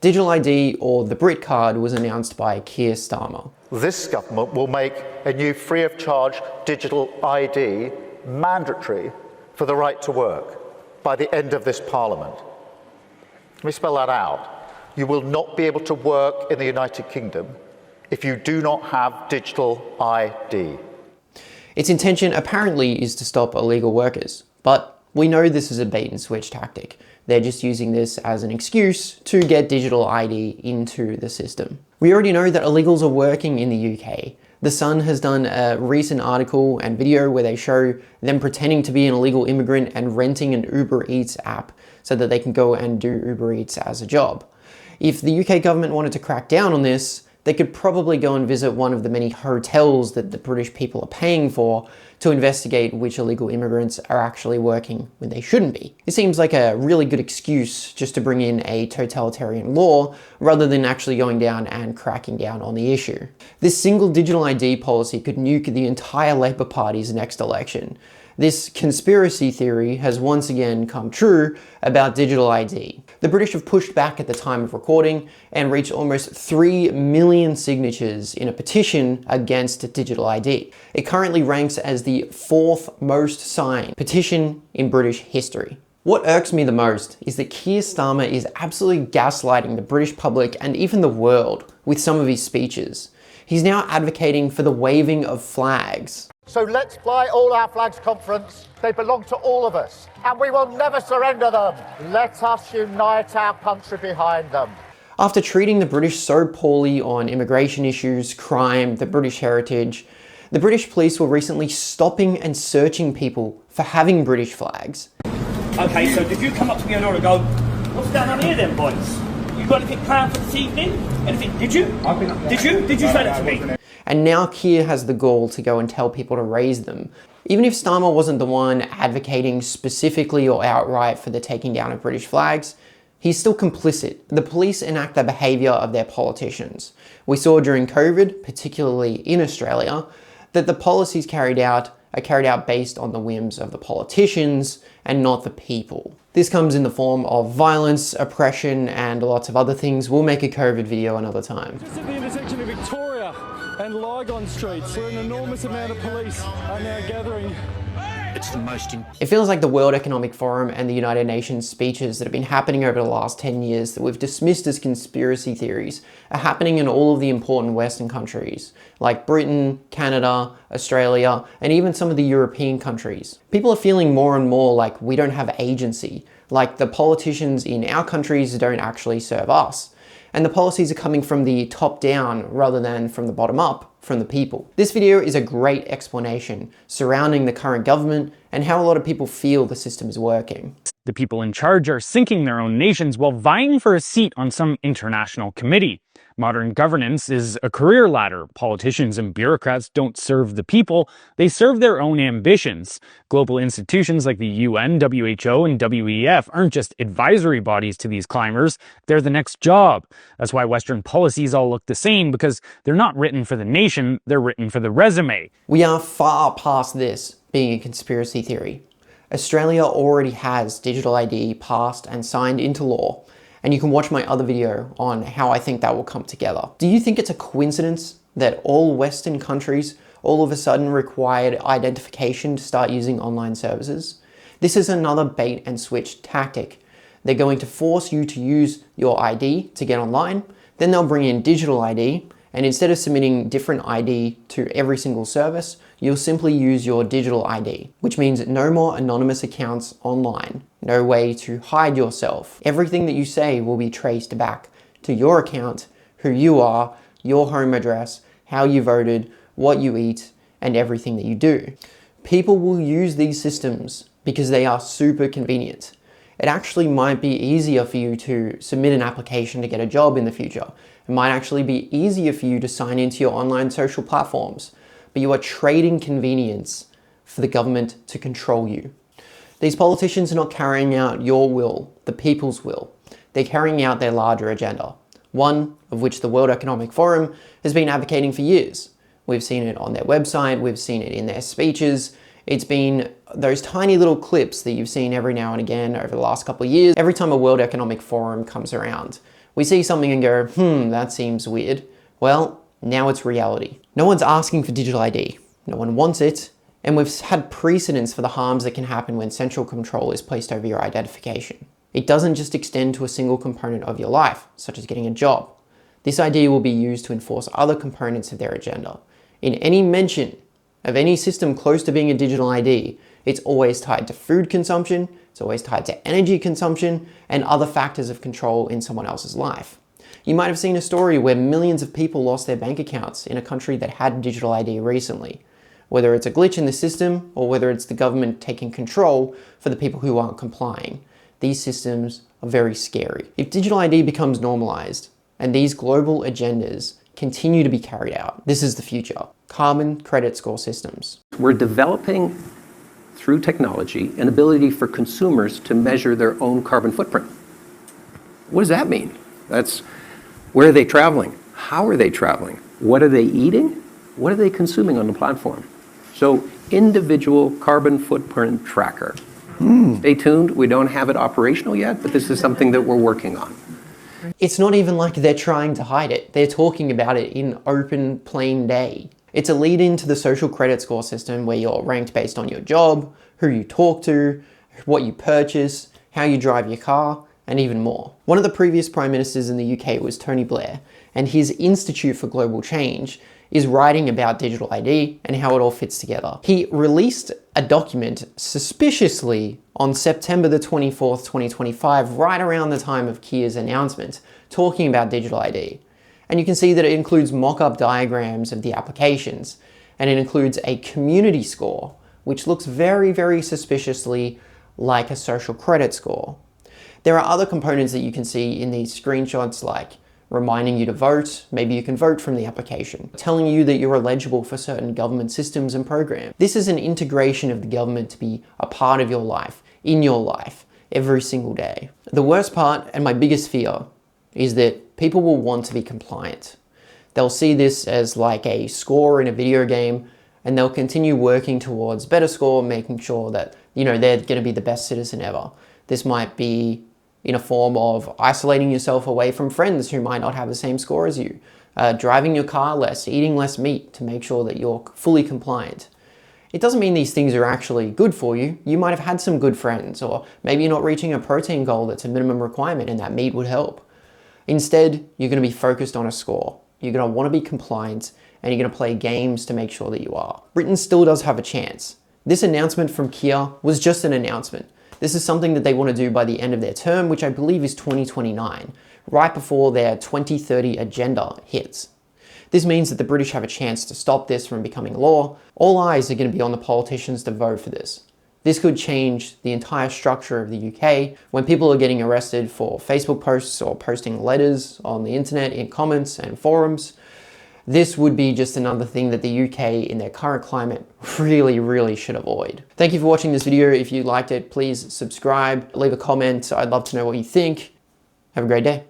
Digital ID, or the Brit Card, was announced by Keir Starmer. This government will make a new free of charge digital ID mandatory for the right to work by the end of this Parliament. Let me spell that out. You will not be able to work in the United Kingdom if you do not have digital ID. Its intention apparently is to stop illegal workers, but we know this is a bait and switch tactic. They're just using this as an excuse to get digital ID into the system. We already know that illegals are working in the UK. The Sun has done a recent article and video where they show them pretending to be an illegal immigrant and renting an Uber Eats app so that they can go and do Uber Eats as a job. If the UK government wanted to crack down on this, they could probably go and visit one of the many hotels that the British people are paying for to investigate which illegal immigrants are actually working when they shouldn't be. It seems like a really good excuse just to bring in a totalitarian law rather than actually going down and cracking down on the issue. This single digital ID policy could nuke the entire Labour Party's next election. This conspiracy theory has once again come true about digital ID. The British have pushed back at the time of recording and reached almost 3 million signatures in a petition against digital ID. It currently ranks as the 4th most signed petition in British history. What irks me the most is that Keir Starmer is absolutely gaslighting the British public and even the world with some of his speeches. He's now advocating for the waving of flags. So let's fly all our flags, conference. They belong to all of us, and we will never surrender them. Let us unite our country behind them. After treating the British so poorly on immigration issues, crime, the British heritage, the British police were recently stopping and searching people for having British flags. Okay, so did you come up to me an hour and go, what's going on here then, boys? You got anything planned for this evening? Anything? Did you? Did you say that to me? And now Keir has the gall to go and tell people to raise them. Even if Starmer wasn't the one advocating specifically or outright for the taking down of British flags, he's still complicit. The police enact the behaviour of their politicians. We saw during COVID, particularly in Australia, that the policies carried out are carried out based on the whims of the politicians and not the people. This comes in the form of violence, oppression, and lots of other things. We'll make a COVID video another time. Just at the intersection of Victoria and Lygon Streets, where an enormous amount of police are now gathering. It feels like the World Economic Forum and the United Nations speeches that have been happening over the last 10 years that we've dismissed as conspiracy theories are happening in all of the important Western countries, like Britain, Canada, Australia, and even some of the European countries. People are feeling more and more like we don't have agency, like the politicians in our countries don't actually serve us. And the policies are coming from the top down rather than from the bottom up, from the people. This video is a great explanation surrounding the current government and how a lot of people feel the system is working. The people in charge are sinking their own nations while vying for a seat on some international committee. Modern governance is a career ladder. Politicians and bureaucrats don't serve the people, they serve their own ambitions. Global institutions like the UN, WHO, and WEF aren't just advisory bodies to these climbers, they're the next job. That's why Western policies all look the same, because they're not written for the nation, they're written for the resume. We are far past this being a conspiracy theory. Australia already has digital ID passed and signed into law, and you can watch my other video on how I think that will come together. Do you think it's a coincidence that all Western countries all of a sudden required identification to start using online services? This is another bait and switch tactic. They're going to force you to use your ID to get online, then they'll bring in digital ID, and instead of submitting different ID to every single service, you'll simply use your digital ID, which means no more anonymous accounts online, no way to hide yourself. Everything that you say will be traced back to your account, who you are, your home address, how you voted, what you eat, and everything that you do. People will use these systems because they are super convenient. It actually might be easier for you to submit an application to get a job in the future. It might actually be easier for you to sign into your online social platforms, but you are trading convenience for the government to control you. These politicians are not carrying out your will, the people's will. They're carrying out their larger agenda, one of which the World Economic Forum has been advocating for years. We've seen it on their website, we've seen it in their speeches. It's been those tiny little clips that you've seen every now and again over the last couple of years. Every time a World Economic Forum comes around, We see something and go, that seems weird. Well, now it's reality. No one's asking for digital ID. No one wants it. And we've had precedents for the harms that can happen when central control is placed over your identification. It doesn't just extend to a single component of your life, such as getting a job. This ID will be used to enforce other components of their agenda. In any mention of any system close to being a digital ID, it's always tied to food consumption, it's always tied to energy consumption, and other factors of control in someone else's life. You might have seen a story where millions of people lost their bank accounts in a country that had digital ID recently. Whether it's a glitch in the system or whether it's the government taking control for the people who aren't complying, these systems are very scary. If digital ID becomes normalized and these global agendas continue to be carried out, this is the future. Carbon credit score systems. We're developing, through technology, an ability for consumers to measure their own carbon footprint. What does that mean? That's where are they traveling? How are they traveling? What are they eating? What are they consuming on the platform? So, individual carbon footprint tracker. Stay tuned, we don't have it operational yet, but this is something that we're working on. It's not even like they're trying to hide it. They're talking about it in open, plain day. It's a lead into the social credit score system where you're ranked based on your job, who you talk to, what you purchase, how you drive your car, and even more. One of the previous Prime Ministers in the UK was Tony Blair, and his Institute for Global Change is writing about digital ID and how it all fits together. He released a document suspiciously on September the 24th, 2025, right around the time of Keir's announcement, talking about digital ID. And you can see that it includes mock-up diagrams of the applications, and it includes a community score, which looks very, very suspiciously like a social credit score. There are other components that you can see in these screenshots, like reminding you to vote, maybe you can vote from the application, telling you that you're eligible for certain government systems and programs. This is an integration of the government to be a part of your life, in your life, every single day. The worst part, and my biggest fear, is that people will want to be compliant. They'll see this as like a score in a video game, and they'll continue working towards better score, making sure that, they're going to be the best citizen ever. This might be in a form of isolating yourself away from friends who might not have the same score as you, driving your car less, eating less meat to make sure that you're fully compliant. It doesn't mean these things are actually good for you. You might have had some good friends, or maybe you're not reaching a protein goal that's a minimum requirement and that meat would help. Instead, you're going to be focused on a score. You're going to want to be compliant, and you're going to play games to make sure that you are. Britain still does have a chance. This announcement from Keir was just an announcement. This is something that they want to do by the end of their term, which I believe is 2029, right before their 2030 agenda hits. This means that the British have a chance to stop this from becoming law. All eyes are going to be on the politicians to vote for this. This could change the entire structure of the UK when people are getting arrested for Facebook posts or posting letters on the internet in comments and forums. This would be just another thing that the UK in their current climate really should avoid. Thank you for watching this video. If you liked it, please subscribe, leave a comment. I'd love to know what you think. Have a great day.